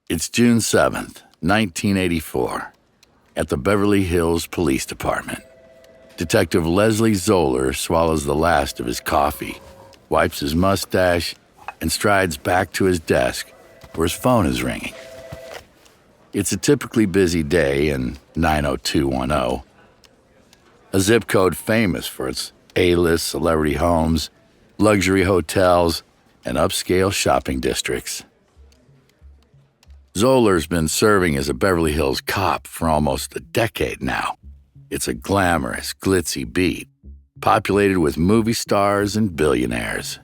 It's June 7th, 1984, at the Beverly Hills Police Department. Detective Leslie Zoeller swallows the last of his coffee, wipes his mustache, and strides back to his desk where his phone is ringing. It's a typically busy day in 90210, a zip code famous for its A-list celebrity homes, luxury hotels, and upscale shopping districts. Zoeller's been serving as a Beverly Hills cop for almost a decade now. It's a glamorous, glitzy beat, populated with movie stars and billionaires.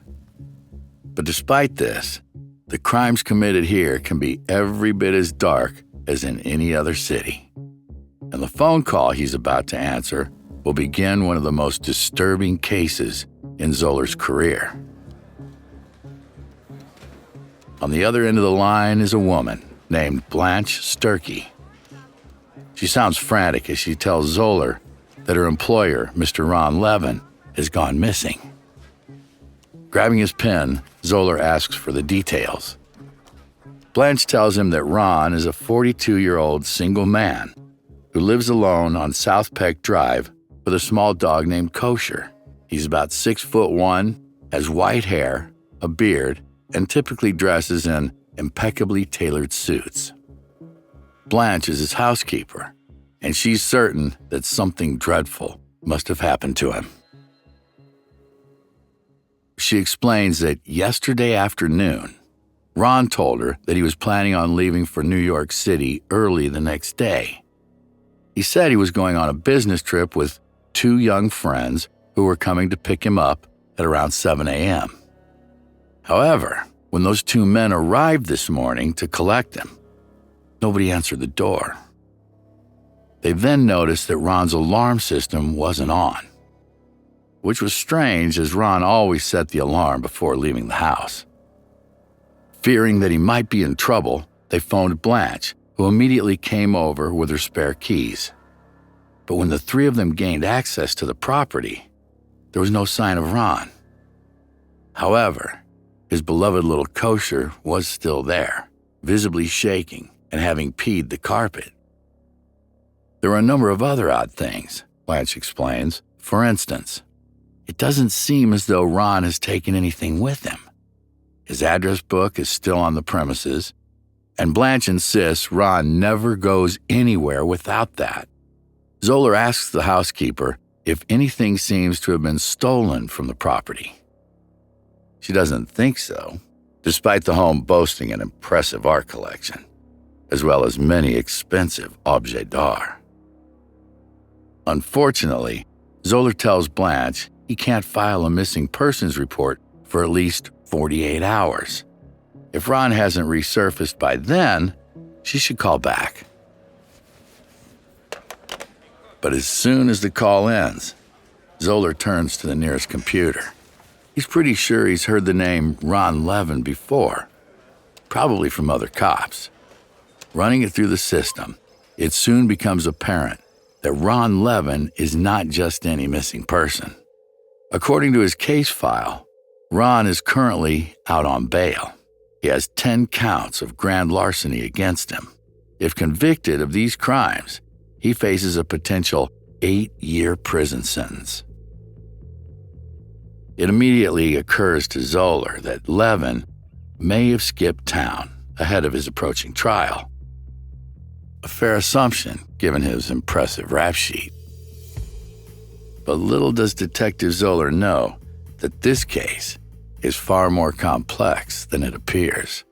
But despite this, the crimes committed here can be every bit as dark as in any other city. And the phone call he's about to answer will begin one of the most disturbing cases in Zoeller's career. On the other end of the line is a woman named Blanche Sturkey. She sounds frantic as she tells Zoeller that her employer, Mr. Ron Levin, has gone missing. Grabbing his pen, Zoeller asks for the details. Blanche tells him that Ron is a 42-year-old single man who lives alone on South Peck Drive with a small dog named Kosher. He's about 6'1", has white hair, a beard, and typically dresses in impeccably tailored suits. Blanche is his housekeeper, and she's certain that something dreadful must have happened to him. She explains that yesterday afternoon, Ron told her that he was planning on leaving for New York City early the next day. He said he was going on a business trip with two young friends who were coming to pick him up at around 7 a.m. However, when those two men arrived this morning to collect him, nobody answered the door. They then noticed that Ron's alarm system wasn't on, which was strange as Ron always set the alarm before leaving the house. Fearing that he might be in trouble, they phoned Blanche, who immediately came over with her spare keys. But when the three of them gained access to the property, there was no sign of Ron. However, his beloved little Kosher was still there, visibly shaking and having peed the carpet. There were a number of other odd things, Blanche explains. For instance, it doesn't seem as though Ron has taken anything with him. His address book is still on the premises, and Blanche insists Ron never goes anywhere without that. Zoeller asks the housekeeper if anything seems to have been stolen from the property. She doesn't think so, despite the home boasting an impressive art collection, as well as many expensive objets d'art. Unfortunately, Zoeller tells Blanche he can't file a missing persons report for at least 48 hours. If Ron hasn't resurfaced by then, she should call back. But as soon as the call ends, Zoeller turns to the nearest computer. He's pretty sure he's heard the name Ron Levin before, probably from other cops. Running it through the system, it soon becomes apparent that Ron Levin is not just any missing person. According to his case file, Ron is currently out on bail. He has 10 counts of grand larceny against him. If convicted of these crimes, he faces a potential 8-year prison sentence. It immediately occurs to Zoeller that Levin may have skipped town ahead of his approaching trial. A fair assumption, given his impressive rap sheet. But little does Detective Zoeller know that this case is far more complex than it appears.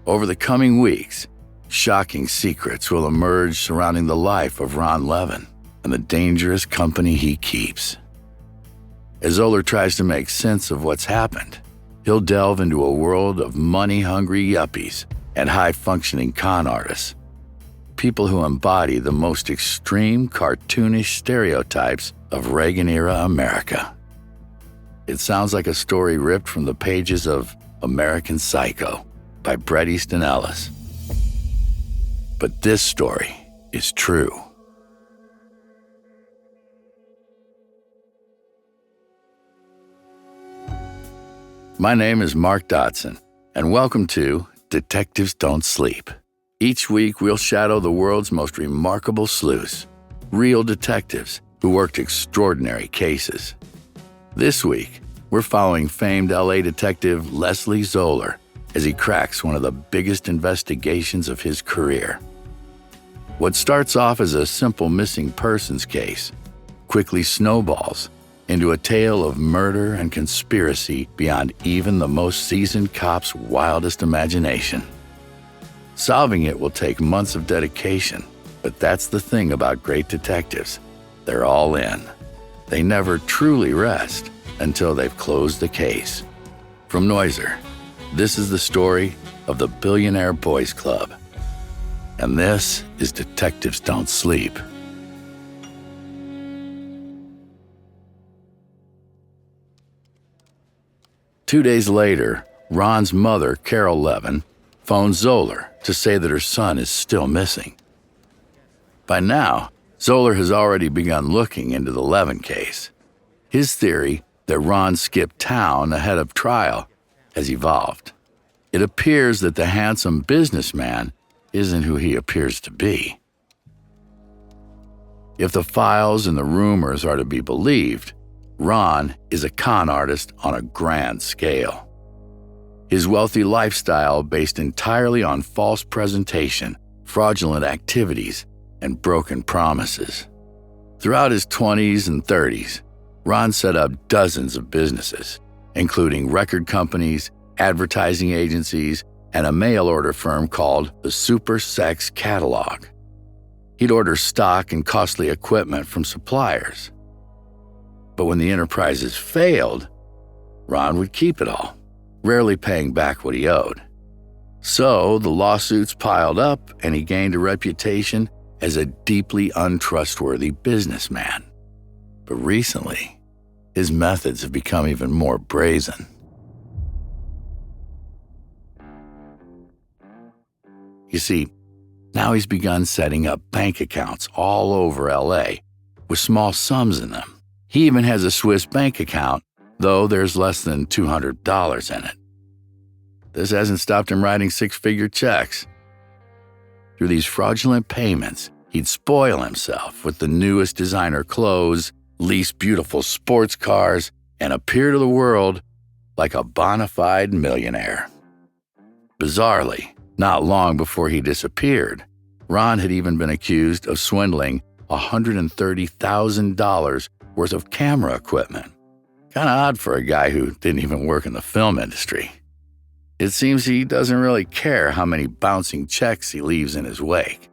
Over the coming weeks, shocking secrets will emerge surrounding the life of Ron Levin and the dangerous company he keeps. As Zoeller tries to make sense of what's happened, he'll delve into a world of money-hungry yuppies and high-functioning con artists, people who embody the most extreme cartoonish stereotypes of Reagan-era America. It sounds like a story ripped from the pages of American Psycho by Bret Easton Ellis. But this story is true. My name is Mark Dodson, and welcome to Detectives Don't Sleep. Each week, we'll shadow the world's most remarkable sleuths, real detectives who worked extraordinary cases. This week, we're following famed LA detective Leslie Zoeller as he cracks one of the biggest investigations of his career. What starts off as a simple missing persons case quickly snowballs into a tale of murder and conspiracy beyond even the most seasoned cop's wildest imagination. Solving it will take months of dedication, but that's the thing about great detectives. They're all in. They never truly rest until they've closed the case. From Noiser, this is the story of the Billionaire Boys Club. And this is Detectives Don't Sleep. Two days later, Ron's mother, Carol Levin, phoned Zoeller to say that her son is still missing. By now, Zoeller has already begun looking into the Levin case. His theory that Ron skipped town ahead of trial has evolved. It appears that the handsome businessman isn't who he appears to be. If the files and the rumors are to be believed, Ron is a con artist on a grand scale. His wealthy lifestyle based entirely on false presentation, fraudulent activities, and broken promises. Throughout his 20s and 30s, Ron set up dozens of businesses, including record companies, advertising agencies, and a mail-order firm called the Super Sex Catalog. He'd order stock and costly equipment from suppliers. But when the enterprises failed, Ron would keep it all, rarely paying back what he owed. So the lawsuits piled up and he gained a reputation as a deeply untrustworthy businessman. But recently, his methods have become even more brazen. You see, now he's begun setting up bank accounts all over LA with small sums in them. He even has a Swiss bank account, though there's less than $200 in it. This hasn't stopped him writing six-figure checks. Through these fraudulent payments, he'd spoil himself with the newest designer clothes, lease beautiful sports cars, and appear to the world like a bona fide millionaire. Bizarrely, not long before he disappeared, Ron had even been accused of swindling $130,000 worth of camera equipment. Kind of odd for a guy who didn't even work in the film industry. It seems he doesn't really care how many bouncing checks he leaves in his wake,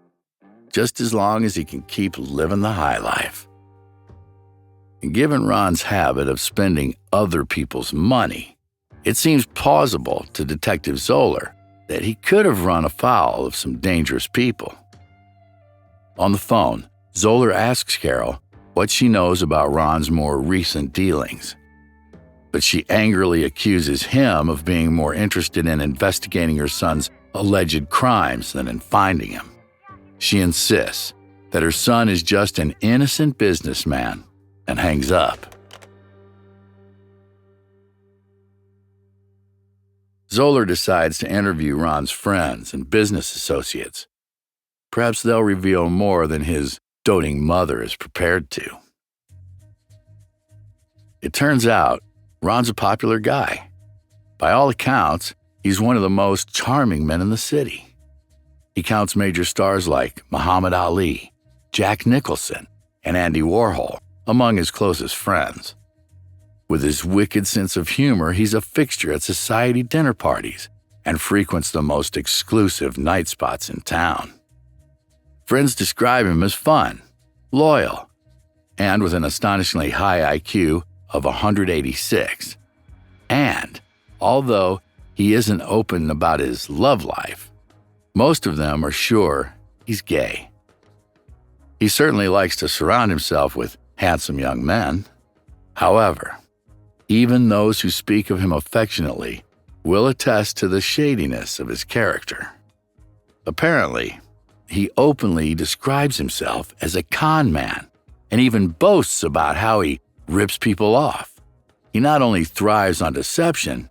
just as long as he can keep living the high life. And given Ron's habit of spending other people's money, it seems plausible to Detective Zoeller that he could have run afoul of some dangerous people. On the phone, Zoeller asks Carol what she knows about Ron's more recent dealings. But she angrily accuses him of being more interested in investigating her son's alleged crimes than in finding him. She insists that her son is just an innocent businessman and hangs up. Zoeller decides to interview Ron's friends and business associates. Perhaps they'll reveal more than his doting mother is prepared to. It turns out Ron's a popular guy. By all accounts, he's one of the most charming men in the city. He counts major stars like Muhammad Ali, Jack Nicholson, and Andy Warhol among his closest friends. With his wicked sense of humor, he's a fixture at society dinner parties and frequents the most exclusive night spots in town. Friends describe him as fun, loyal, and with an astonishingly high IQ of 186. And although he isn't open about his love life, most of them are sure he's gay. He certainly likes to surround himself with handsome young men. However, even those who speak of him affectionately will attest to the shadiness of his character. Apparently, he openly describes himself as a con man and even boasts about how he rips people off. He not only thrives on deception,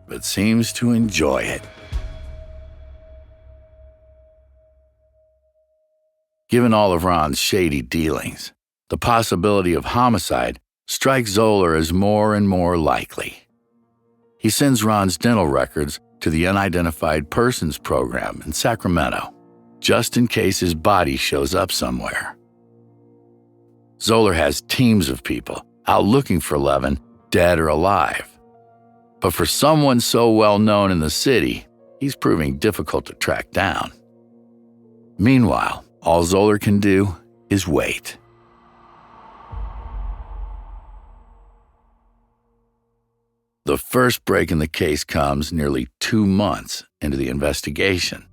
but seems to enjoy it. Given all of Ron's shady dealings, the possibility of homicide strikes Zoeller as more and more likely. He sends Ron's dental records to the Unidentified Persons Program in Sacramento, just in case his body shows up somewhere. Zoeller has teams of people out looking for Levin, dead or alive. But for someone so well known in the city, he's proving difficult to track down. Meanwhile, all Zoeller can do is wait. The first break in the case comes nearly 2 months into the investigation.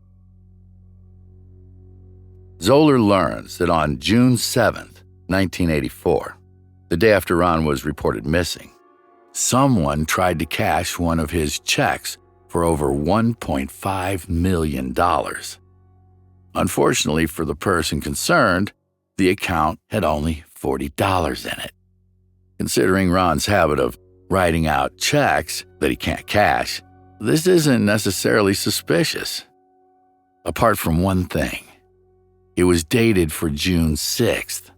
Zoeller learns that on June 7th, 1984, the day after Ron was reported missing, someone tried to cash one of his checks for over $1.5 million. Unfortunately for the person concerned, the account had only $40 in it. Considering Ron's habit of writing out checks that he can't cash, this isn't necessarily suspicious. Apart from one thing, it was dated for June 6th,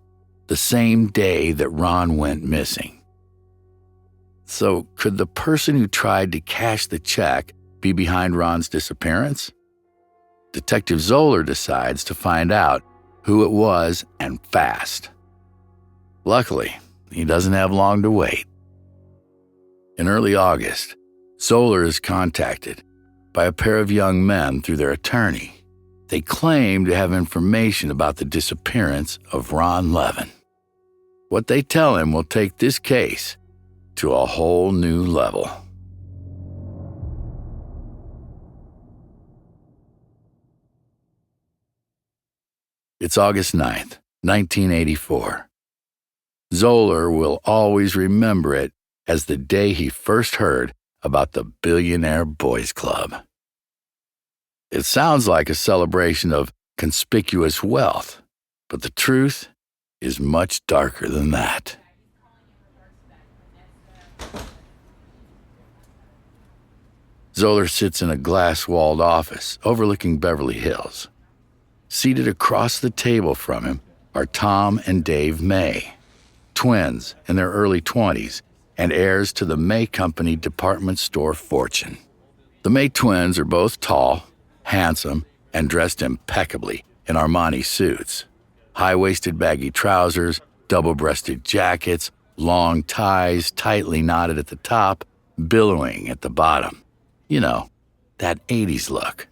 the same day that Ron went missing. So could the person who tried to cash the check be behind Ron's disappearance? Detective Zoeller decides to find out who it was and fast. Luckily, he doesn't have long to wait. In early August, Zoeller is contacted by a pair of young men through their attorney. They claim to have information about the disappearance of Ron Levin. What they tell him will take this case to a whole new level. It's August 9th, 1984. Zoeller will always remember it as the day he first heard about the Billionaire Boys Club. It sounds like a celebration of conspicuous wealth, but the truth is much darker than that. Zoeller sits in a glass-walled office overlooking Beverly Hills. Seated across the table from him are Tom and Dave May, twins in their early 20s and heirs to the May Company department store fortune. The May twins are both tall, handsome, and dressed impeccably in Armani suits. High-waisted baggy trousers, double-breasted jackets, long ties tightly knotted at the top, billowing at the bottom. You know, that 80s look.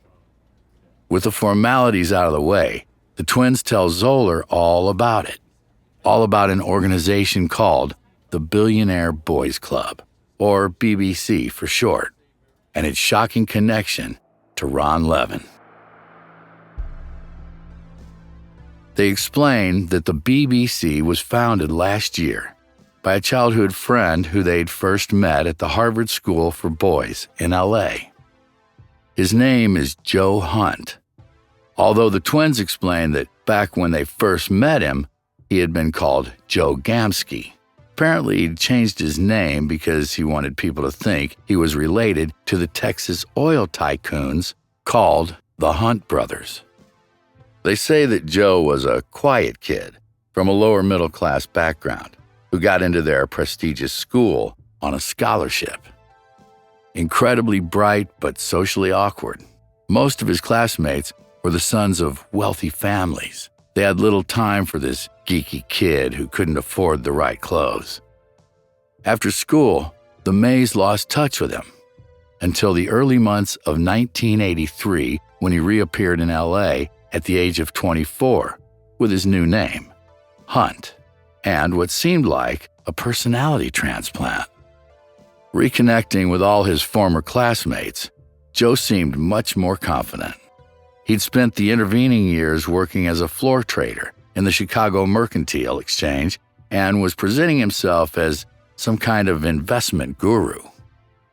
With the formalities out of the way, the twins tell Zoeller all about it. All about an organization called the Billionaire Boys Club, or BBC for short, and its shocking connection to Ron Levin. They explain that the BBC was founded last year by a childhood friend who they'd first met at the Harvard School for Boys in LA. His name is Joe Hunt, although the twins explain that back when they first met him, he had been called Joe Gamsky. Apparently, he'd changed his name because he wanted people to think he was related to the Texas oil tycoons called the Hunt brothers. They say that Joe was a quiet kid from a lower middle-class background who got into their prestigious school on a scholarship. Incredibly bright but socially awkward, most of his classmates were the sons of wealthy families. They had little time for this geeky kid who couldn't afford the right clothes. After school, the Mays lost touch with him until the early months of 1983 when he reappeared in LA at the age of 24 with his new name, Hunt, and what seemed like a personality transplant. Reconnecting with all his former classmates, Joe seemed much more confident. He'd spent the intervening years working as a floor trader in the Chicago Mercantile Exchange and was presenting himself as some kind of investment guru.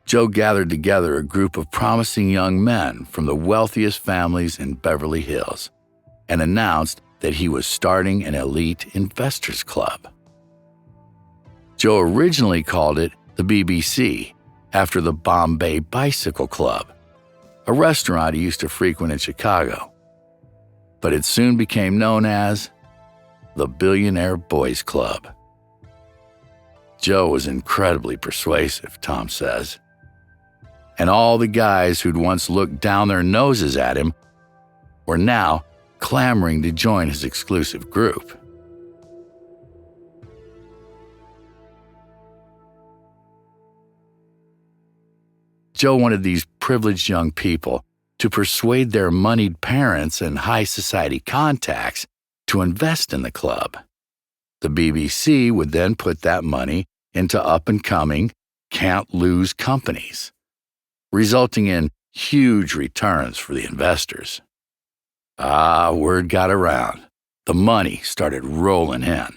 Joe gathered together a group of promising young men from the wealthiest families in Beverly Hills and announced that he was starting an elite investors club. Joe originally called it the BBC after the Bombay Bicycle Club, a restaurant he used to frequent in Chicago. but it soon became known as the Billionaire Boys Club. Joe was incredibly persuasive, Tom says, and all the guys who'd once looked down their noses at him were now clamoring to join his exclusive group. Joe wanted these privileged young people to persuade their moneyed parents and high society contacts to invest in the club. The BBC would then put that money into up-and-coming, can't-lose companies, resulting in huge returns for the investors. Word got around. The money started rolling in.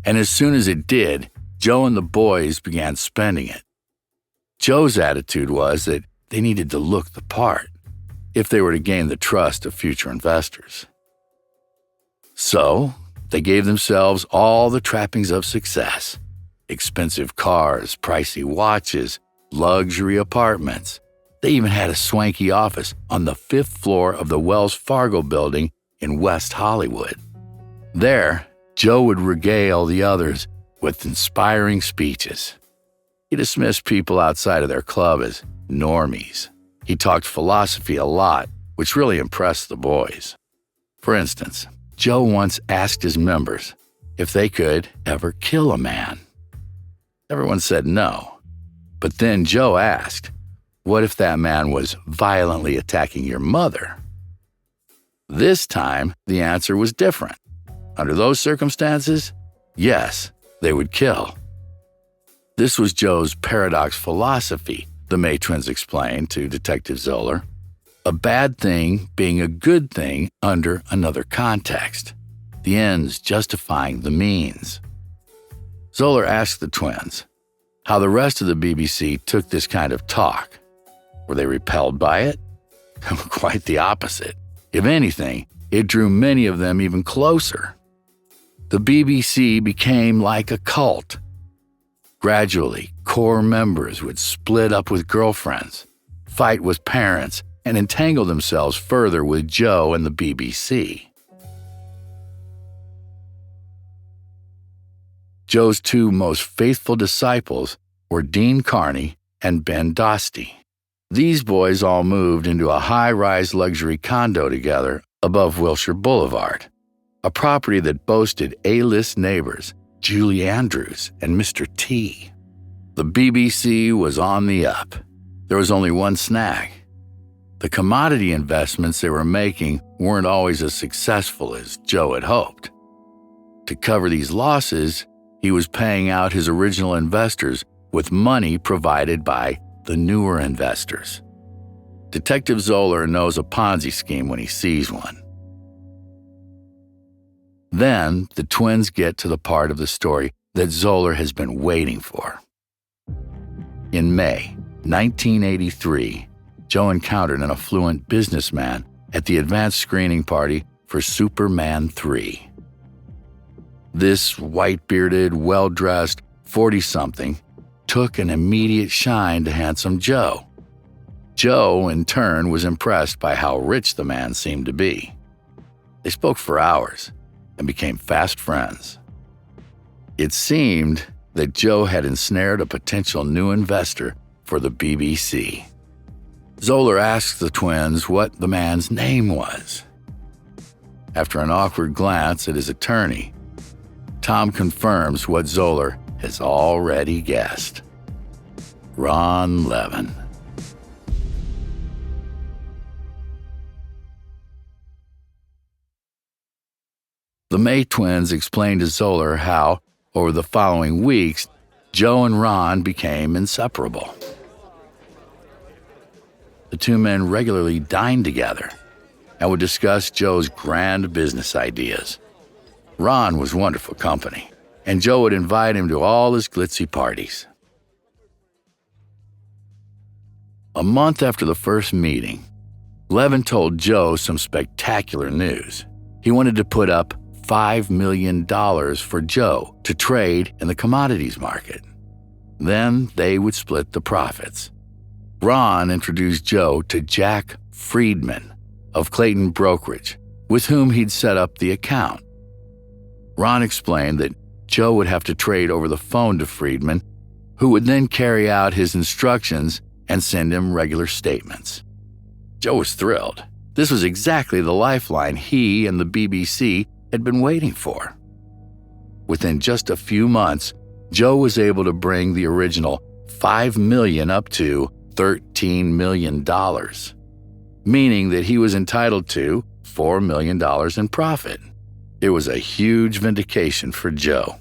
And as soon as it did, Joe and the boys began spending it. Joe's attitude was that they needed to look the part if they were to gain the trust of future investors. So, they gave themselves all the trappings of success: expensive cars, pricey watches, luxury apartments. They even had a swanky office on the 5th floor of the Wells Fargo building in West Hollywood. There, Joe would regale the others with inspiring speeches. He dismissed people outside of their club as normies. He talked philosophy a lot, which really impressed the boys. For instance, Joe once asked his members if they could ever kill a man. Everyone said no. But then Joe asked, what if that man was violently attacking your mother? This time, the answer was different. Under those circumstances, yes, they would kill. This was Joe's paradox philosophy, the May twins explained to Detective Zoeller. A bad thing being a good thing under another context, the ends justifying the means. Zoeller asked the twins how the rest of the BBC took this kind of talk. Were they repelled by it? Quite the opposite. If anything, it drew many of them even closer. The BBC became like a cult. Gradually, core members would split up with girlfriends, fight with parents, and entangle themselves further with Joe and the BBC. Joe's two most faithful disciples were Dean Carney and Ben Dostey. These boys all moved into a high-rise luxury condo together above Wilshire Boulevard, a property that boasted A-list neighbors, Julie Andrews and Mr. T. The BBC was on the up. There was only one snag. The commodity investments they were making weren't always as successful as Joe had hoped. To cover these losses, he was paying out his original investors with money provided by the newer investors. Detective Zoeller knows a Ponzi scheme when he sees one. Then, the twins get to the part of the story that Zoeller has been waiting for. In May 1983, Joe encountered an affluent businessman at the advanced screening party for Superman 3. This white-bearded, well-dressed 40-something took an immediate shine to handsome Joe. Joe, in turn, was impressed by how rich the man seemed to be. They spoke for hours and became fast friends. It seemed that Joe had ensnared a potential new investor for the BBC. Zoeller asked the twins what the man's name was. After an awkward glance at his attorney, Tom confirms what Zoeller has already guessed. Ron Levin. The May twins explained to Zoeller how, over the following weeks, Joe and Ron became inseparable. The two men regularly dined together and would discuss Joe's grand business ideas. Ron was wonderful company, and Joe would invite him to all his glitzy parties. A month after the first meeting, Levin told Joe some spectacular news. He wanted to put up $5 million for Joe to trade in the commodities market. Then they would split the profits. Ron introduced Joe to Jack Friedman, of Clayton Brokerage, with whom he'd set up the account. Ron explained that Joe would have to trade over the phone to Friedman, who would then carry out his instructions and send him regular statements. Joe was thrilled. This was exactly the lifeline he and the BBC had been waiting for. Within just a few months, Joe was able to bring the original $5 million up to $13 million, meaning that he was entitled to $4 million in profit. It was a huge vindication for Joe.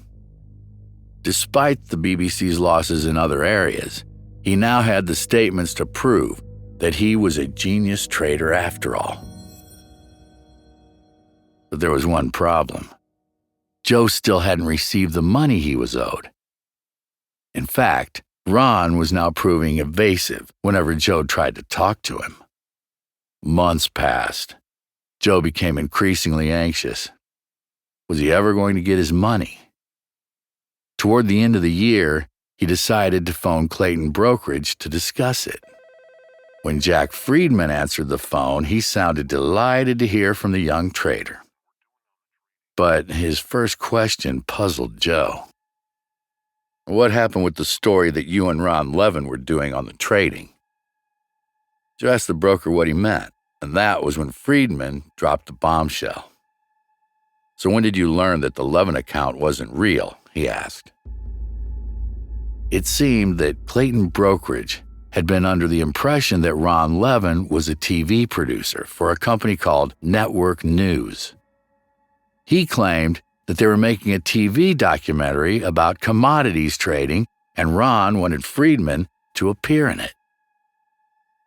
Despite the BBC's losses in other areas, he now had the statements to prove that he was a genius trader after all. But there was one problem. Joe still hadn't received the money he was owed. In fact, Ron was now proving evasive whenever Joe tried to talk to him. Months passed. Joe became increasingly anxious. Was he ever going to get his money? Toward the end of the year, he decided to phone Clayton Brokerage to discuss it. When Jack Friedman answered the phone, he sounded delighted to hear from the young trader. But his first question puzzled Joe. What happened with the story that you and Ron Levin were doing on the trading? Joe asked the broker what he meant, and that was when Friedman dropped the bombshell. So when did you learn that the Levin account wasn't real? He asked. It seemed that Clayton Brokerage had been under the impression that Ron Levin was a TV producer for a company called Network News. He claimed that they were making a TV documentary about commodities trading, and Ron wanted Friedman to appear in it.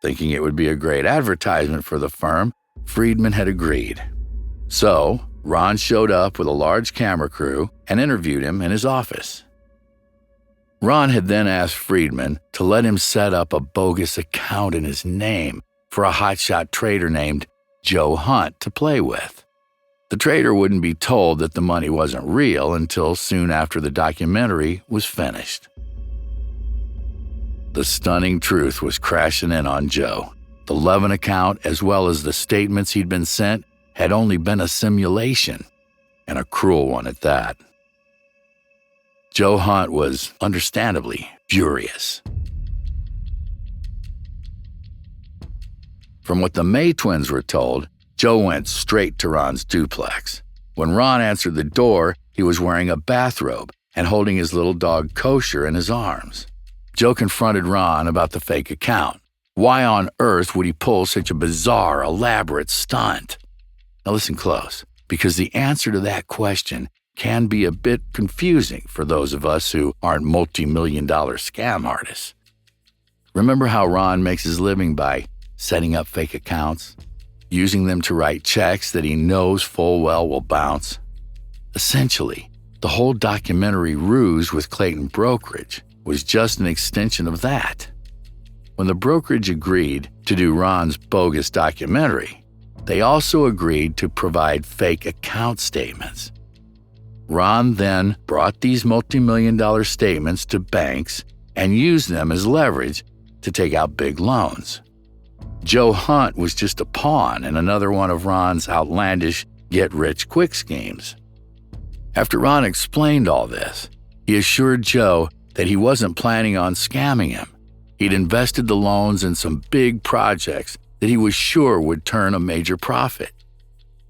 Thinking it would be a great advertisement for the firm, Friedman had agreed. So, Ron showed up with a large camera crew and interviewed him in his office. Ron had then asked Friedman to let him set up a bogus account in his name for a hotshot trader named Joe Hunt to play with. The trader wouldn't be told that the money wasn't real until soon after the documentary was finished. The stunning truth was crashing in on Joe. The Levin account, as well as the statements he'd been sent, had only been a simulation, and a cruel one at that. Joe Hunt was understandably furious. From what the May twins were told, Joe went straight to Ron's duplex. When Ron answered the door, he was wearing a bathrobe and holding his little dog Kosher in his arms. Joe confronted Ron about the fake account. Why on earth would he pull such a bizarre, elaborate stunt? Now listen close, because the answer to that question can be a bit confusing for those of us who aren't multi-million-dollar scam artists. Remember how Ron makes his living by setting up fake accounts, using them to write checks that he knows full well will bounce? Essentially, the whole documentary ruse with Clayton Brokerage was just an extension of that. When the brokerage agreed to do Ron's bogus documentary, they also agreed to provide fake account statements. Ron then brought these multi-million-dollar statements to banks and used them as leverage to take out big loans. Joe Hunt was just a pawn in another one of Ron's outlandish get-rich-quick schemes. After Ron explained all this, he assured Joe that he wasn't planning on scamming him. He'd invested the loans in some big projects that he was sure would turn a major profit.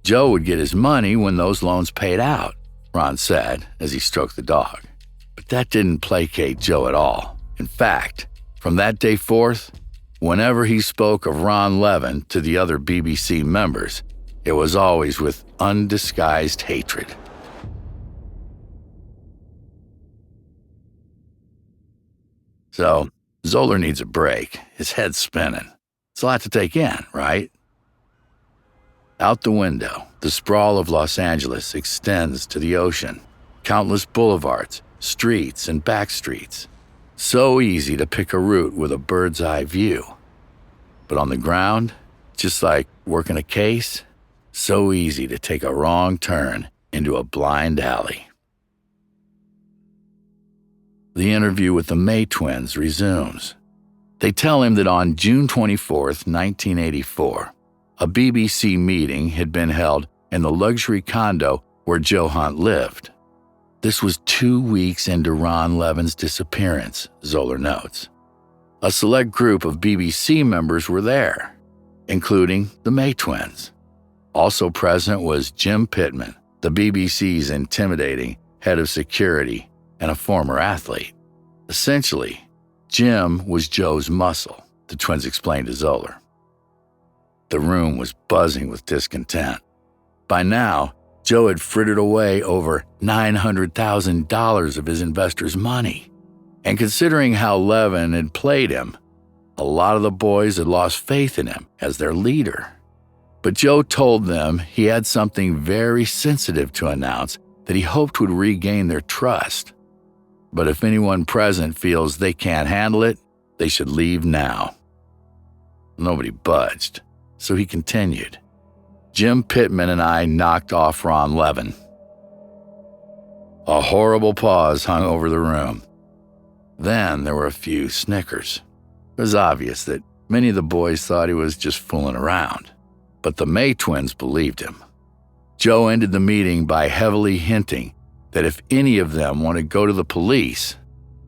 Joe would get his money when those loans paid out, Ron said as he stroked the dog. But that didn't placate Joe at all. In fact, from that day forth, whenever he spoke of Ron Levin to the other BBC members, it was always with undisguised hatred. So, Zoeller needs a break. His head's spinning. It's a lot to take in, right? Out the window, the sprawl of Los Angeles extends to the ocean. Countless boulevards, streets, and back streets. So easy to pick a route with a bird's eye view. But on the ground, just like working a case, so easy to take a wrong turn into a blind alley. The interview with the May twins resumes. They tell him that on June 24, 1984, a BBC meeting had been held in the luxury condo where Joe Hunt lived. This was 2 weeks into Ron Levin's disappearance, Zoeller notes. A select group of BBC members were there, including the May twins. Also present was Jim Pittman, the BBC's intimidating head of security and a former athlete. Essentially, Jim was Joe's muscle, the twins explained to Zoeller. The room was buzzing with discontent. By now, Joe had frittered away over $900,000 of his investors' money. And considering how Levin had played him, a lot of the boys had lost faith in him as their leader. But Joe told them he had something very sensitive to announce that he hoped would regain their trust. But if anyone present feels they can't handle it, they should leave now. Nobody budged, so he continued. Jim Pittman and I knocked off Ron Levin. A horrible pause hung over the room. Then there were a few snickers. It was obvious that many of the boys thought he was just fooling around, but the May twins believed him. Joe ended the meeting by heavily hinting that if any of them wanted to go to the police,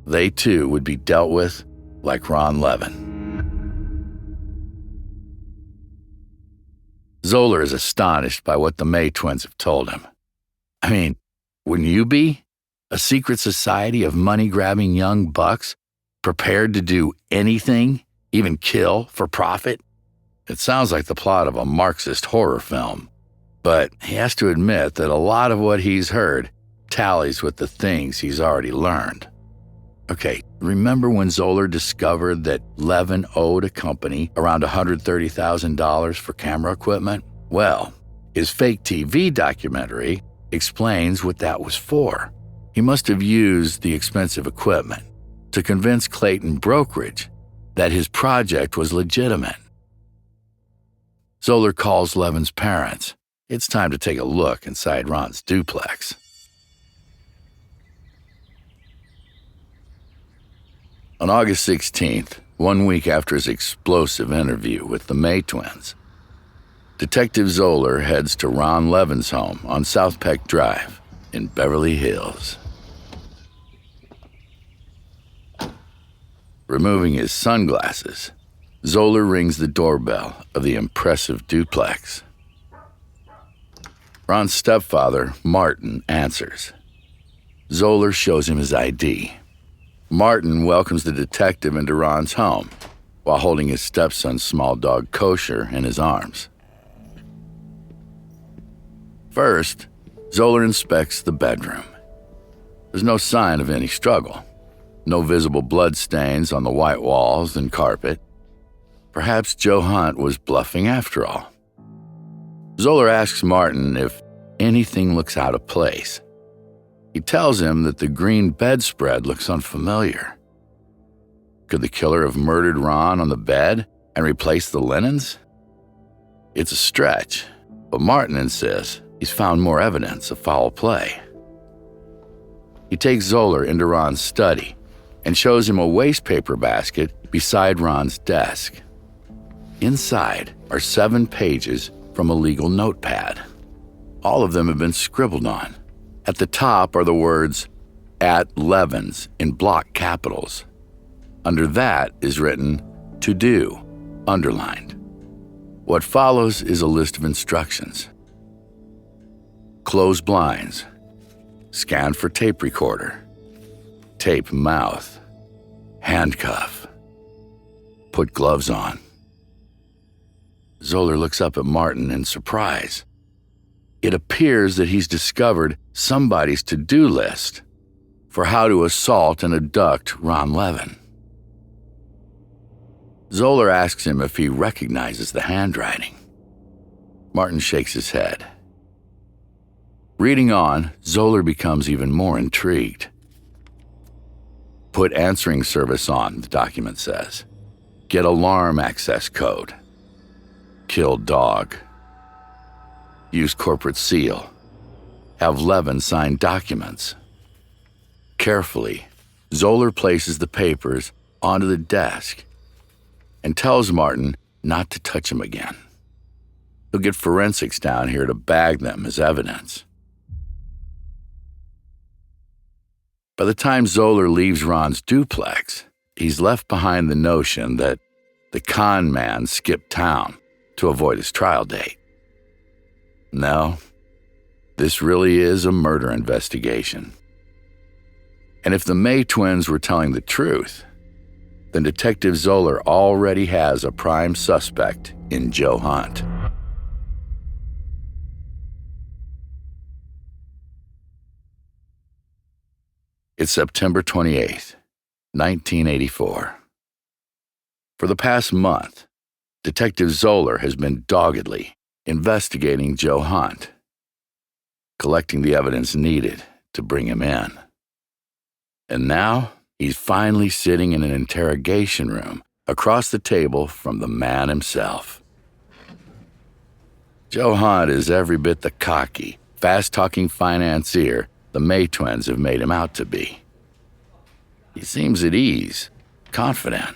they too would be dealt with like Ron Levin. Zoeller is astonished by what the May twins have told him. I mean, wouldn't you be? A secret society of money-grabbing young bucks prepared to do anything, even kill, for profit? It sounds like the plot of a Marxist horror film, but he has to admit that a lot of what he's heard tallies with the things he's already learned. Okay, remember when Zoeller discovered that Levin owed a company around $130,000 for camera equipment? Well, his fake TV documentary explains what that was for. He must have used the expensive equipment to convince Clayton Brokerage that his project was legitimate. Zoeller calls Levin's parents. It's time to take a look inside Ron's duplex. On August 16th, 1 week after his explosive interview with the May twins, Detective Zoeller heads to Ron Levin's home on South Peck Drive in Beverly Hills. Removing his sunglasses, Zoeller rings the doorbell of the impressive duplex. Ron's stepfather, Martin, answers. Zoeller shows him his ID. Martin welcomes the detective into Ron's home while holding his stepson's small dog Kosher in his arms. First, Zoeller inspects the bedroom. There's no sign of any struggle. No visible blood stains on the white walls and carpet. Perhaps Joe Hunt was bluffing after all. Zoeller asks Martin if anything looks out of place. He tells him that the green bedspread looks unfamiliar. Could the killer have murdered Ron on the bed and replaced the linens? It's a stretch, but Martin insists he's found more evidence of foul play. He takes Zoeller into Ron's study and shows him a wastepaper basket beside Ron's desk. Inside are 7 pages from a legal notepad. All of them have been scribbled on. At the top are the words, "at Levin's" in block capitals. Under that is written, "to do," underlined. What follows is a list of instructions. Close blinds. Scan for tape recorder. Tape mouth. Handcuff. Put gloves on. Zoeller looks up at Martin in surprise. It appears that he's discovered somebody's to-do list for how to assault and abduct Ron Levin. Zoeller asks him if he recognizes the handwriting. Martin shakes his head. Reading on, Zoeller becomes even more intrigued. Put answering service on, the document says. Get alarm access code. Kill dog. Use corporate seal. Have Levin sign documents. Carefully, Zoeller places the papers onto the desk and tells Martin not to touch him again. He'll get forensics down here to bag them as evidence. By the time Zoeller leaves Ron's duplex, he's left behind the notion that the con man skipped town to avoid his trial date. No, this really is a murder investigation. And if the May twins were telling the truth, then Detective Zoeller already has a prime suspect in Joe Hunt. It's September 28th, 1984. For the past month, Detective Zoeller has been doggedly investigating Joe Hunt, collecting the evidence needed to bring him in. And now, he's finally sitting in an interrogation room across the table from the man himself. Joe Hunt is every bit the cocky, fast-talking financier the May twins have made him out to be. He seems at ease, confident,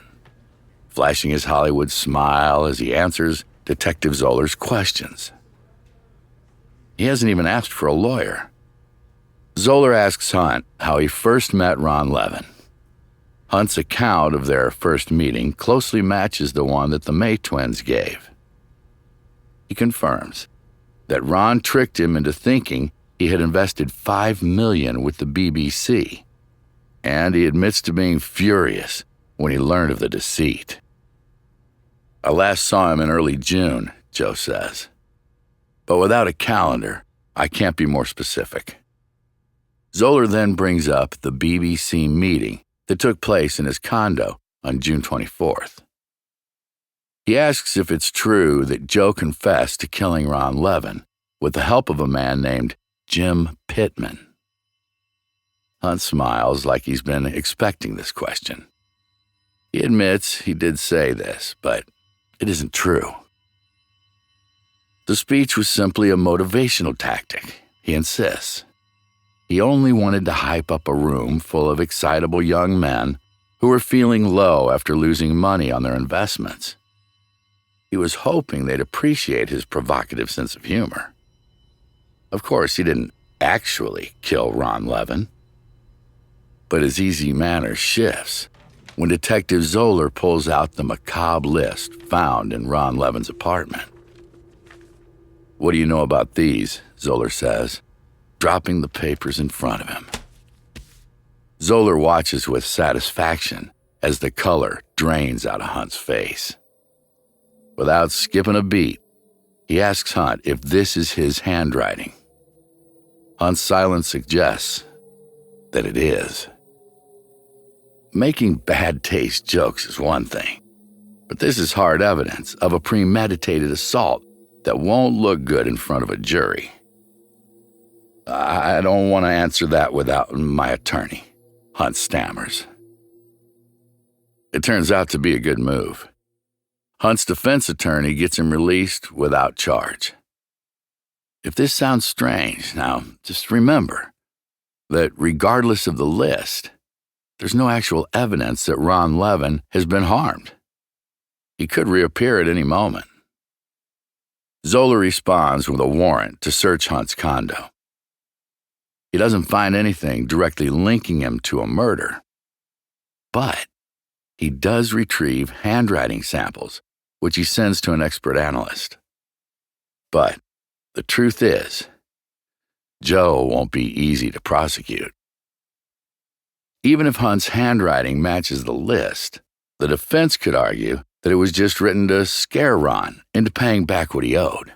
flashing his Hollywood smile as he answers Detective Zoeller's questions. He hasn't even asked for a lawyer. Zoeller asks Hunt how he first met Ron Levin. Hunt's account of their first meeting closely matches the one that the May twins gave. He confirms that Ron tricked him into thinking he had invested $5 million with the BBC, and he admits to being furious when he learned of the deceit. I last saw him in early June, Joe says. But without a calendar, I can't be more specific. Zoeller then brings up the BBC meeting that took place in his condo on June 24th. He asks if it's true that Joe confessed to killing Ron Levin with the help of a man named Jim Pittman. Hunt smiles like he's been expecting this question. He admits he did say this, but it isn't true. The speech was simply a motivational tactic, he insists. He only wanted to hype up a room full of excitable young men who were feeling low after losing money on their investments. He was hoping they'd appreciate his provocative sense of humor. Of course, he didn't actually kill Ron Levin. But his easy manner shifts when Detective Zoeller pulls out the macabre list found in Ron Levin's apartment. "What do you know about these?" Zoeller says, dropping the papers in front of him. Zoeller watches with satisfaction as the color drains out of Hunt's face. Without skipping a beat, he asks Hunt if this is his handwriting. Hunt's silence suggests that it is. Making bad taste jokes is one thing, but this is hard evidence of a premeditated assault that won't look good in front of a jury. "I don't want to answer that without my attorney," Hunt stammers. It turns out to be a good move. Hunt's defense attorney gets him released without charge. If this sounds strange, now just remember that regardless of the list, there's no actual evidence that Ron Levin has been harmed. He could reappear at any moment. Zoeller responds with a warrant to search Hunt's condo. He doesn't find anything directly linking him to a murder, but he does retrieve handwriting samples, which he sends to an expert analyst. But the truth is, Joe won't be easy to prosecute. Even if Hunt's handwriting matches the list, the defense could argue that it was just written to scare Ron into paying back what he owed.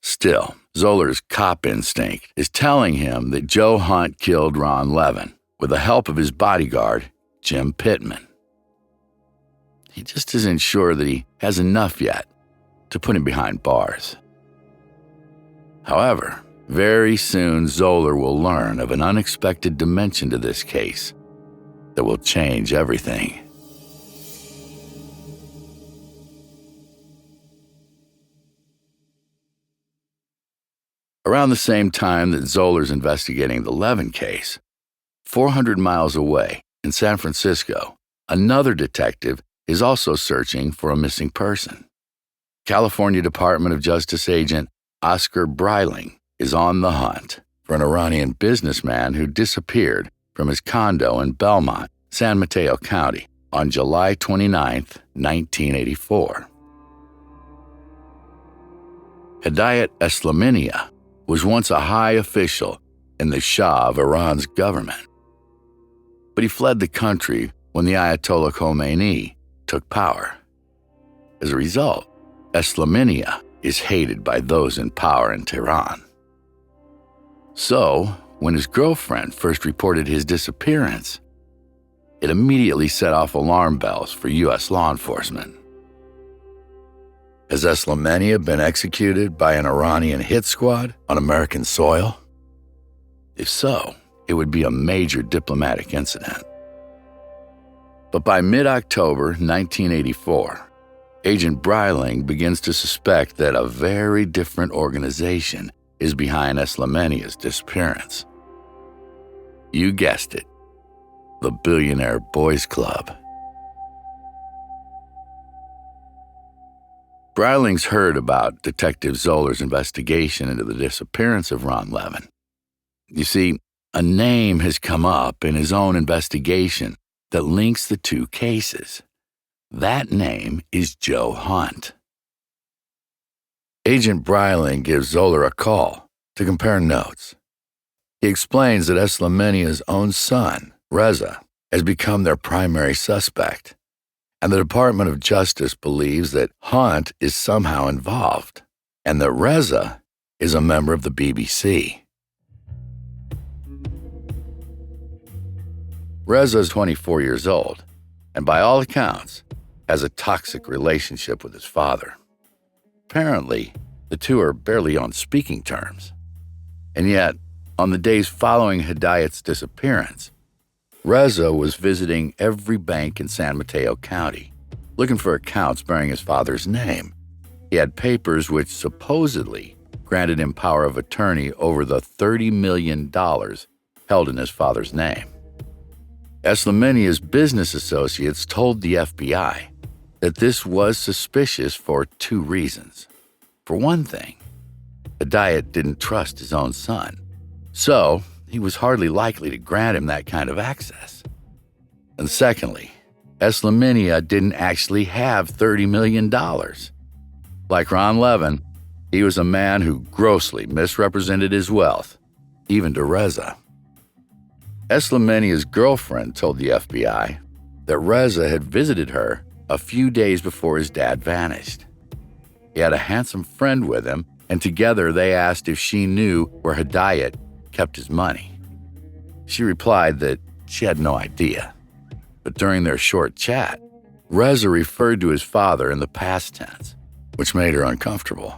Still, Zoeller's cop instinct is telling him that Joe Hunt killed Ron Levin with the help of his bodyguard, Jim Pittman. He just isn't sure that he has enough yet to put him behind bars. However, very soon Zoeller will learn of an unexpected dimension to this case that will change everything. Around the same time that Zoeller's investigating the Levin case, 400 miles away in San Francisco, another detective is also searching for a missing person. California Department of Justice agent Oscar Breiling is on the hunt for an Iranian businessman who disappeared from his condo in Belmont, San Mateo County, on July 29, 1984. Hedayat Eslaminiya was once a high official in the Shah of Iran's government. But he fled the country when the Ayatollah Khomeini took power. As a result, Eslaminiya is hated by those in power in Tehran. So, when his girlfriend first reported his disappearance, it immediately set off alarm bells for U.S. law enforcement. Has Eslaminiya been executed by an Iranian hit squad on American soil? If so, it would be a major diplomatic incident. But by mid-October 1984, Agent Breiling begins to suspect that a very different organization is behind Eslaminiya's disappearance. You guessed it, the Billionaire Boys Club. Breiling's heard about Detective Zoeller's investigation into the disappearance of Ron Levin. You see, a name has come up in his own investigation that links the two cases. That name is Joe Hunt. Agent Breiling gives Zoeller a call to compare notes. He explains that Eslaminiya's own son, Reza, has become their primary suspect, and the Department of Justice believes that Hunt is somehow involved, and that Reza is a member of the BBC. Reza is 24 years old, and by all accounts, has a toxic relationship with his father. Apparently, the two are barely on speaking terms. And yet, on the days following Hedayat's disappearance, Reza was visiting every bank in San Mateo County, looking for accounts bearing his father's name. He had papers which supposedly granted him power of attorney over the $30 million held in his father's name. Eslaminiya's business associates told the FBI that this was suspicious for two reasons. For one thing, Hedayat didn't trust his own son, so he was hardly likely to grant him that kind of access. And secondly, Eslaminiya didn't actually have $30 million. Like Ron Levin, he was a man who grossly misrepresented his wealth, even to Reza. Eslaminiya's girlfriend told the FBI that Reza had visited her a few days before his dad vanished. He had a handsome friend with him, and together they asked if she knew where Hedayat kept his money. She replied that she had no idea. But during their short chat, Reza referred to his father in the past tense, which made her uncomfortable.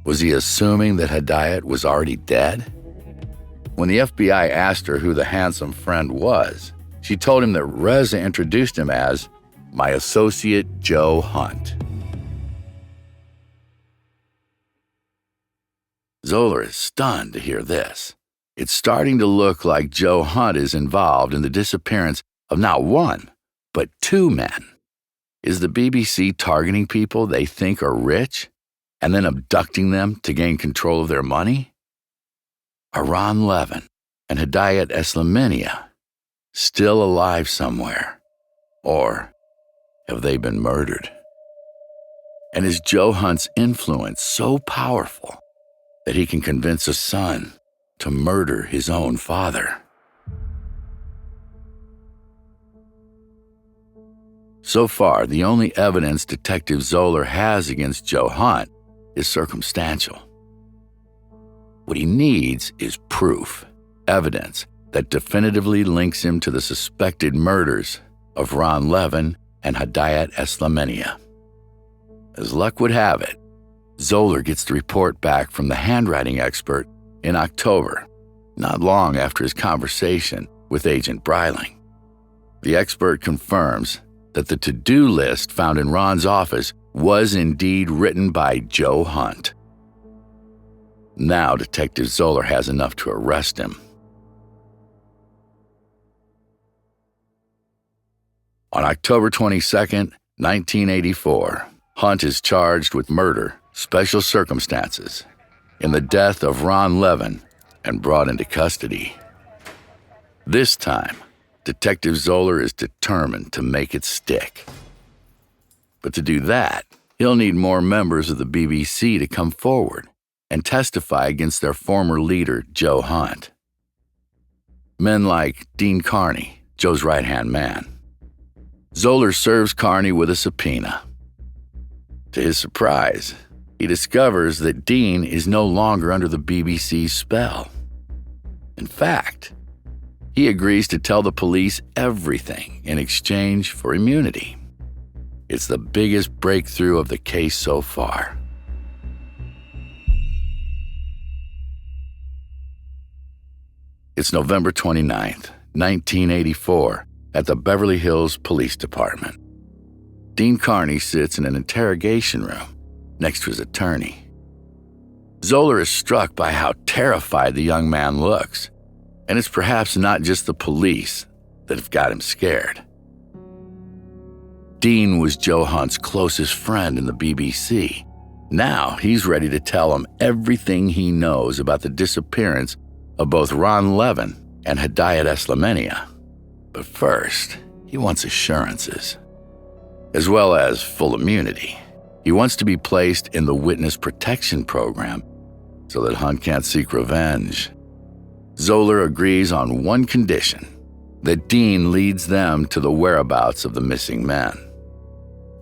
Was he assuming that Hedayat was already dead? When the FBI asked her who the handsome friend was, she told him that Reza introduced him as my associate Joe Hunt. Zoeller is stunned to hear this. It's starting to look like Joe Hunt is involved in the disappearance of not one, but two men. Is the BBC targeting people they think are rich and then abducting them to gain control of their money? Are Ron Levin and Hedayat Eslaminiya still alive somewhere? Or have they been murdered? And is Joe Hunt's influence so powerful that he can convince a son to murder his own father? So far, the only evidence Detective Zoeller has against Joe Hunt is circumstantial. What he needs is proof, evidence that definitively links him to the suspected murders of Ron Levin and Hedayat Eslaminiya. As luck would have it, Zoeller gets the report back from the handwriting expert in October, not long after his conversation with Agent Breiling. The expert confirms that the to-do list found in Ron's office was indeed written by Joe Hunt. Now Detective Zoeller has enough to arrest him. On October 22, 1984, Hunt is charged with murder, special circumstances, in the death of Ron Levin and brought into custody. This time, Detective Zoeller is determined to make it stick. But to do that, he'll need more members of the BBC to come forward and testify against their former leader, Joe Hunt. Men like Dean Carney, Joe's right-hand man. Zoeller serves Carney with a subpoena. To his surprise, he discovers that Dean is no longer under the BBC's spell. In fact, he agrees to tell the police everything in exchange for immunity. It's the biggest breakthrough of the case so far. It's November 29th, 1984, at the Beverly Hills Police Department. Dean Carney sits in an interrogation room next to his attorney. Zoeller is struck by how terrified the young man looks, and it's perhaps not just the police that have got him scared. Dean was Joe Hunt's closest friend in the BBC. Now he's ready to tell him everything he knows about the disappearance of both Ron Levin and Hedayat Eslamenia. But first, he wants assurances, as well as full immunity. He wants to be placed in the witness protection program so that Hunt can't seek revenge. Zoeller agrees on one condition, that Dean leads them to the whereabouts of the missing men.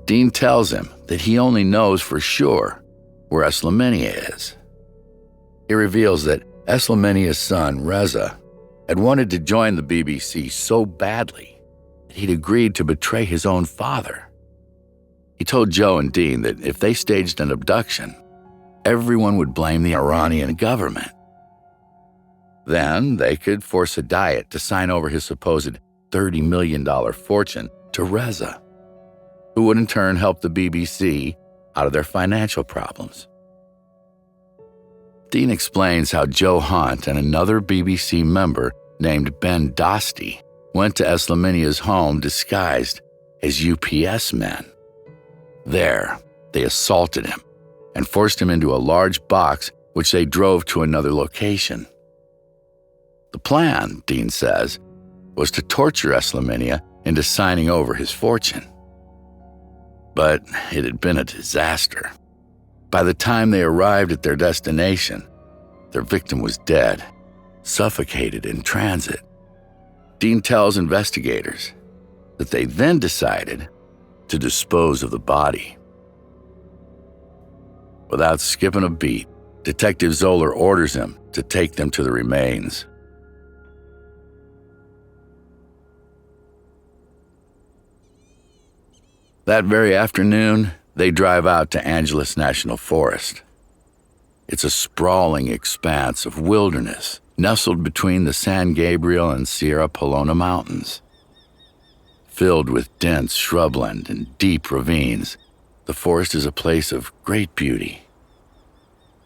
Dean tells him that he only knows for sure where Eslamenia is. He reveals that Eslamenia's son, Reza, had wanted to join the BBC so badly that he'd agreed to betray his own father. He told Joe and Dean that if they staged an abduction, everyone would blame the Iranian government. Then they could force Hedayat to sign over his supposed $30 million fortune to Reza, who would in turn help the BBC out of their financial problems. Dean explains how Joe Hunt and another BBC member named Ben Dosty went to Eslamenia's home disguised as UPS men. There, they assaulted him and forced him into a large box which they drove to another location. The plan, Dean says, was to torture Eslamenia into signing over his fortune. But it had been a disaster. By the time they arrived at their destination, their victim was dead, suffocated in transit. Dean tells investigators that they then decided to dispose of the body. Without skipping a beat, Detective Zoeller orders him to take them to the remains. That very afternoon, they drive out to Angeles National Forest. It's a sprawling expanse of wilderness nestled between the San Gabriel and Sierra Pelona mountains. Filled with dense shrubland and deep ravines, the forest is a place of great beauty.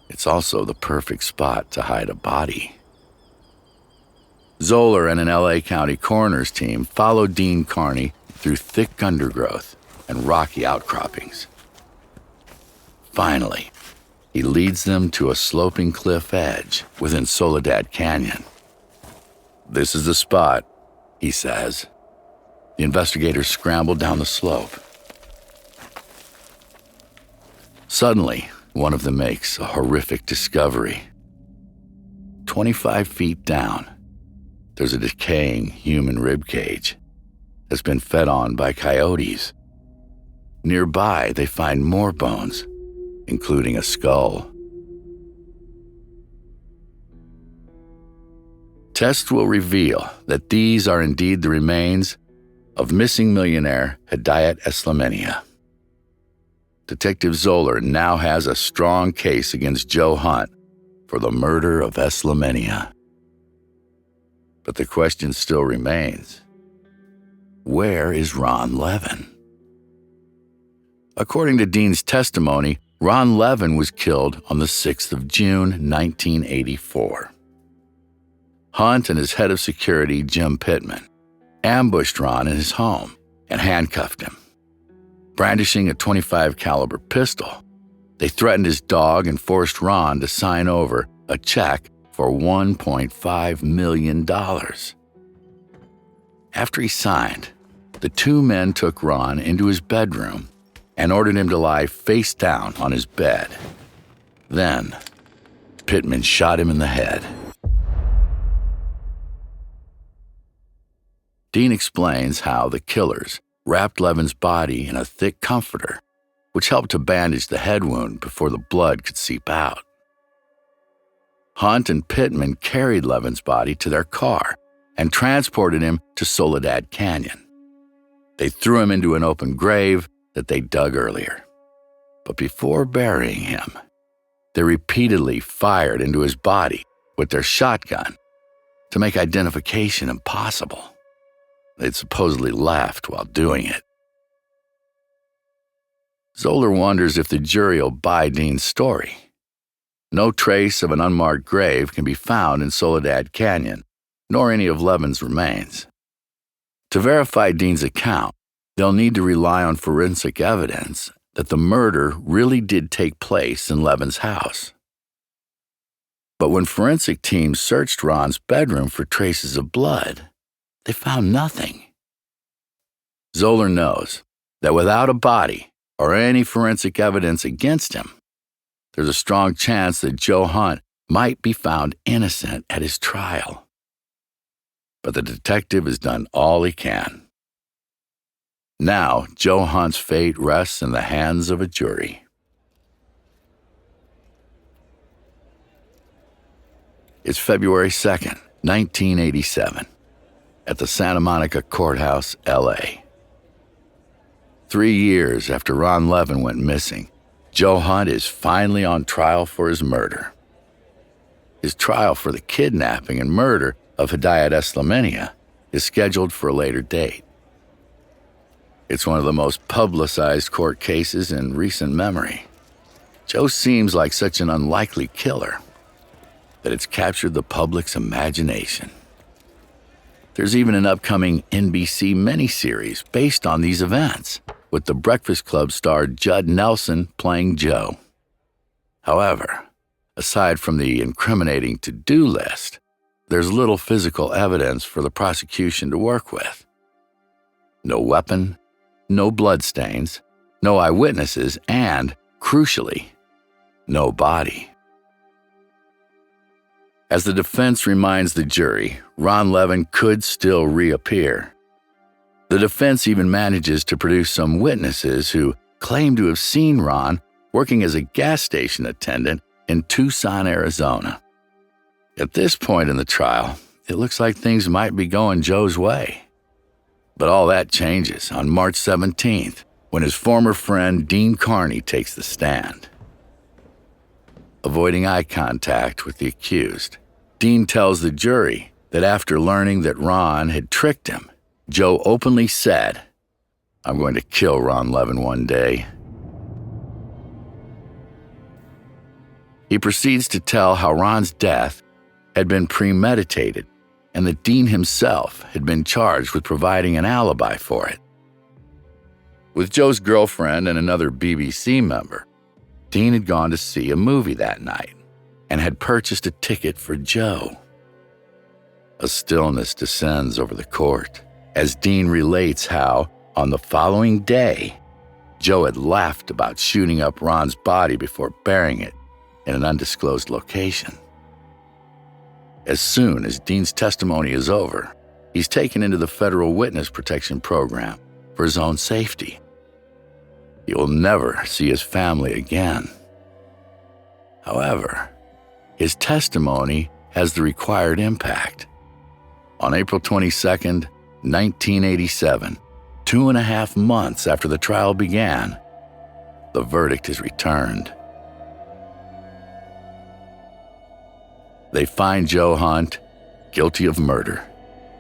It's also the perfect spot to hide a body. Zoeller and an LA County coroner's team follow Dean Carney through thick undergrowth and rocky outcroppings. Finally, he leads them to a sloping cliff edge within Soledad Canyon. "This is the spot," he says. The investigators scramble down the slope. Suddenly, one of them makes a horrific discovery. 25 feet down, there's a decaying human ribcage that's been fed on by coyotes. Nearby, they find more bones, including a skull. Tests will reveal that these are indeed the remains of missing millionaire Hedayat Eslamenia. Detective Zoeller now has a strong case against Joe Hunt for the murder of Eslamenia. But the question still remains: where is Ron Levin? According to Dean's testimony, Ron Levin was killed on the 6th of June, 1984. Hunt and his head of security, Jim Pittman, ambushed Ron in his home and handcuffed him. Brandishing a .25 caliber pistol, they threatened his dog and forced Ron to sign over a check for $1.5 million. After he signed, the two men took Ron into his bedroom and ordered him to lie face down on his bed. Then, Pittman shot him in the head. Dean explains how the killers wrapped Levin's body in a thick comforter, which helped to bandage the head wound before the blood could seep out. Hunt and Pittman carried Levin's body to their car and transported him to Soledad Canyon. They threw him into an open grave that they dug earlier. But before burying him, they repeatedly fired into his body with their shotgun to make identification impossible. They'd supposedly laughed while doing it. Zoeller wonders if the jury will buy Dean's story. No trace of an unmarked grave can be found in Soledad Canyon, nor any of Levin's remains. To verify Dean's account, they'll need to rely on forensic evidence that the murder really did take place in Levin's house. But when forensic teams searched Ron's bedroom for traces of blood, they found nothing. Zoeller knows that without a body or any forensic evidence against him, there's a strong chance that Joe Hunt might be found innocent at his trial. But the detective has done all he can. Now, Joe Hunt's fate rests in the hands of a jury. It's February 2nd, 1987, at the Santa Monica Courthouse, L.A. 3 years after Ron Levin went missing, Joe Hunt is finally on trial for his murder. His trial for the kidnapping and murder of Hidayat Eslamenia is scheduled for a later date. It's one of the most publicized court cases in recent memory. Joe seems like such an unlikely killer that it's captured the public's imagination. There's even an upcoming NBC miniseries based on these events, with The Breakfast Club star Judd Nelson playing Joe. However, aside from the incriminating to-do list, there's little physical evidence for the prosecution to work with. No weapon, no bloodstains, no eyewitnesses, and, crucially, no body. As the defense reminds the jury, Ron Levin could still reappear. The defense even manages to produce some witnesses who claim to have seen Ron working as a gas station attendant in Tucson, Arizona. At this point in the trial, it looks like things might be going Joe's way. But all that changes on March 17th, when his former friend Dean Carney takes the stand. Avoiding eye contact with the accused, Dean tells the jury that after learning that Ron had tricked him, Joe openly said, "I'm going to kill Ron Levin one day." He proceeds to tell how Ron's death had been premeditated and that Dean himself had been charged with providing an alibi for it. With Joe's girlfriend and another BBC member, Dean had gone to see a movie that night and had purchased a ticket for Joe. A stillness descends over the court as Dean relates how, on the following day, Joe had laughed about shooting up Ron's body before burying it in an undisclosed location. As soon as Dean's testimony is over, he's taken into the Federal Witness Protection Program for his own safety. He will never see his family again. However, his testimony has the required impact. On April 22nd, 1987, 2.5 months after the trial began, the verdict is returned. They find Joe Hunt guilty of murder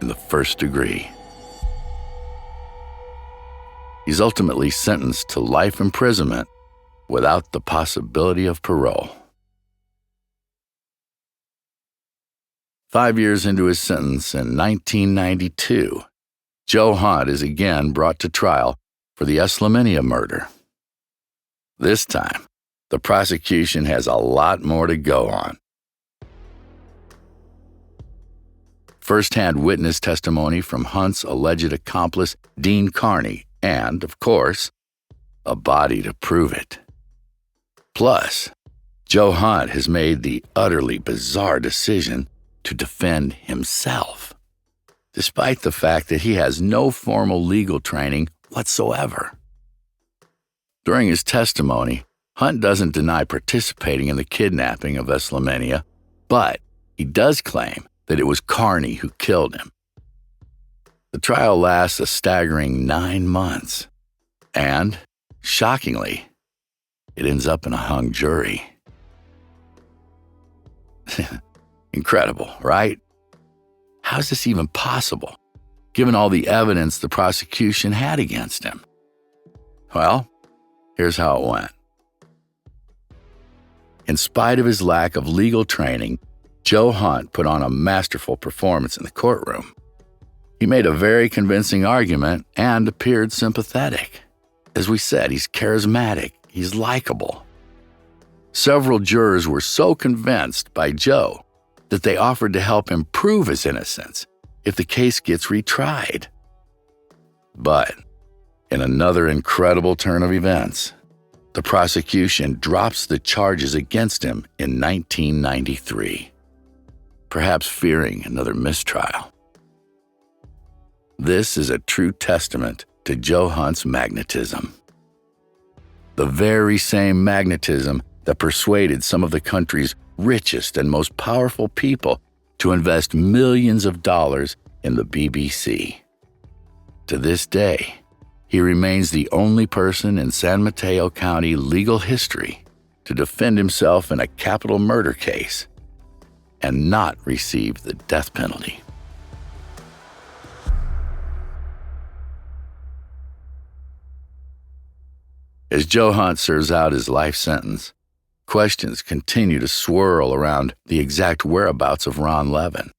in the first degree. He's ultimately sentenced to life imprisonment without the possibility of parole. 5 years into his sentence in 1992, Joe Hunt is again brought to trial for the Eslamenia murder. This time, the prosecution has a lot more to go on. First-hand witness testimony from Hunt's alleged accomplice, Dean Carney, and, of course, a body to prove it. Plus, Joe Hunt has made the utterly bizarre decision to defend himself, despite the fact that he has no formal legal training whatsoever. During his testimony, Hunt doesn't deny participating in the kidnapping of Eslamenia, but he does claim that it was Carney who killed him. The trial lasts a staggering 9 months, and, shockingly, it ends up in a hung jury. Incredible, right? How is this even possible, given all the evidence the prosecution had against him? Well, here's how it went. In spite of his lack of legal training, Joe Hunt put on a masterful performance in the courtroom. He made a very convincing argument and appeared sympathetic. As we said, he's charismatic, he's likable. Several jurors were so convinced by Joe that they offered to help him prove his innocence if the case gets retried. But, in another incredible turn of events, the prosecution drops the charges against him in 1993, perhaps fearing another mistrial. This is a true testament to Joe Hunt's magnetism. The very same magnetism that persuaded some of the country's richest and most powerful people to invest millions of dollars in the BBC. To this day, he remains the only person in San Mateo County legal history to defend himself in a capital murder case and not receive the death penalty. As Joe Hunt serves out his life sentence, questions continue to swirl around the exact whereabouts of Ron Levin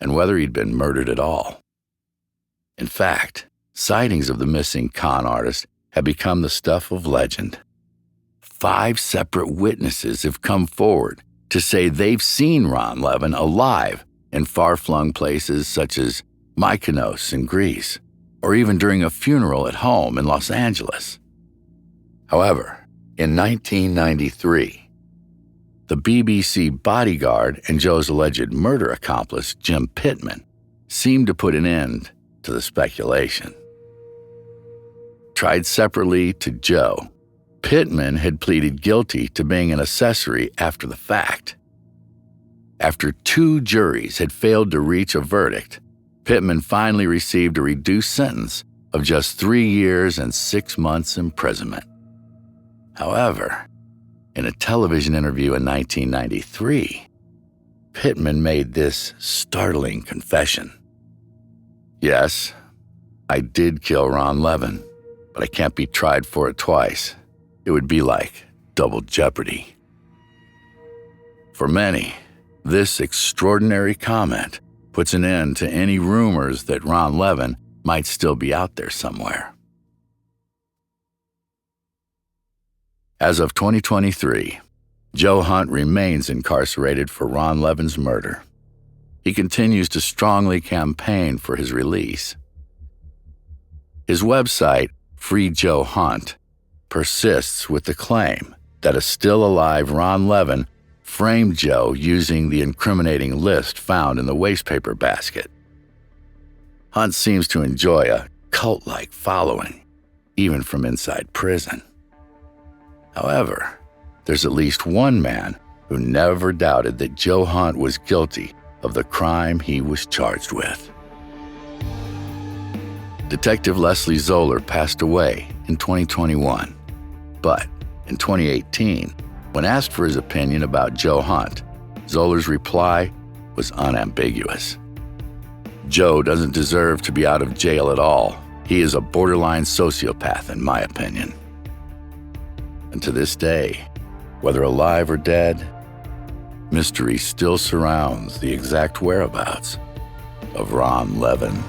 and whether he'd been murdered at all. In fact, sightings of the missing con artist have become the stuff of legend. 5 separate witnesses have come forward to say they've seen Ron Levin alive in far-flung places such as Mykonos in Greece, or even during a funeral at home in Los Angeles. However, in 1993, the BBC bodyguard and Joe's alleged murder accomplice, Jim Pittman, seemed to put an end to the speculation. Tried separately to Joe, Pittman had pleaded guilty to being an accessory after the fact. After 2 juries had failed to reach a verdict, Pittman finally received a reduced sentence of just 3 years and 6 months imprisonment. However, in a television interview in 1993, Pittman made this startling confession. "Yes, I did kill Ron Levin, but I can't be tried for it twice. It would be like double jeopardy." For many, this extraordinary comment puts an end to any rumors that Ron Levin might still be out there somewhere. As of 2023, Joe Hunt remains incarcerated for Ron Levin's murder. He continues to strongly campaign for his release. His website, Free Joe Hunt, persists with the claim that a still-alive Ron Levin framed Joe using the incriminating list found in the wastepaper basket. Hunt seems to enjoy a cult-like following, even from inside prison. However, there's at least one man who never doubted that Joe Hunt was guilty of the crime he was charged with. Detective Leslie Zoeller passed away in 2021, but in 2018, when asked for his opinion about Joe Hunt, Zoeller's reply was unambiguous. "Joe doesn't deserve to be out of jail at all. He is a borderline sociopath, in my opinion." And to this day, whether alive or dead, mystery still surrounds the exact whereabouts of Ron Levin.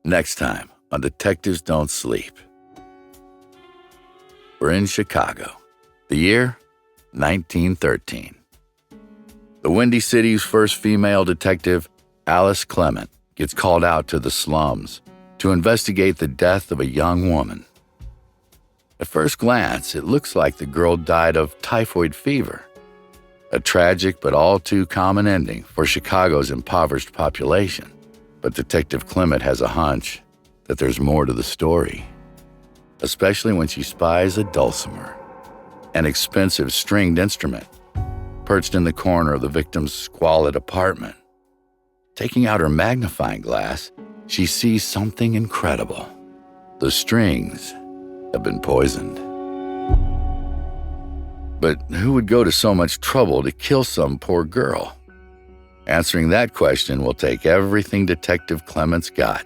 Next time on Detectives Don't Sleep. We're in Chicago. The year, 1913. The Windy City's first female detective, Alice Clement, gets called out to the slums to investigate the death of a young woman. At first glance, it looks like the girl died of typhoid fever, a tragic but all too common ending for Chicago's impoverished population. But Detective Clement has a hunch that there's more to the story, especially when she spies a dulcimer, an expensive stringed instrument, perched in the corner of the victim's squalid apartment. Taking out her magnifying glass, she sees something incredible. The strings have been poisoned. But who would go to so much trouble to kill some poor girl? Answering that question will take everything Detective Clement's got.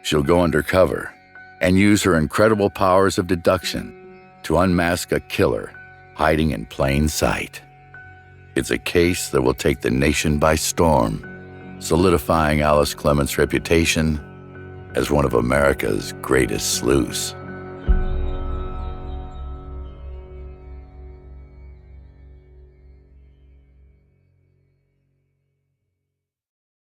She'll go undercover and use her incredible powers of deduction to unmask a killer hiding in plain sight. It's a case that will take the nation by storm, solidifying Alice Clement's reputation as one of America's greatest sleuths.